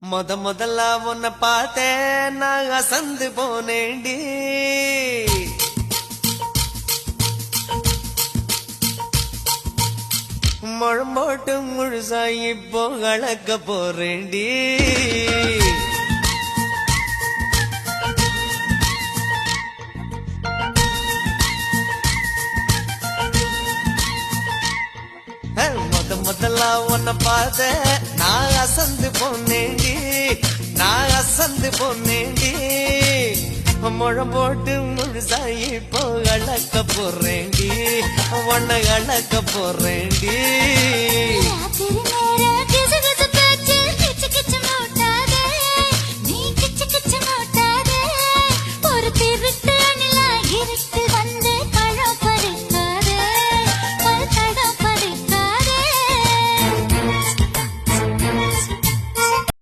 முதல்ல உன்னை பார்த்தேன் நான் அசந்து போனேண்டி முழம்போட்டு முழுசா இப்போ கலக்க போறேண்டி முதல்ல உன்னை பார்த்த நான் அசந்து போனேண்டி நான் அசந்து போனேண்டி முழம் போட்டு முழுசாயி இப்போ கலக்க போறேண்டி உன்னை கலக்க போறேண்டி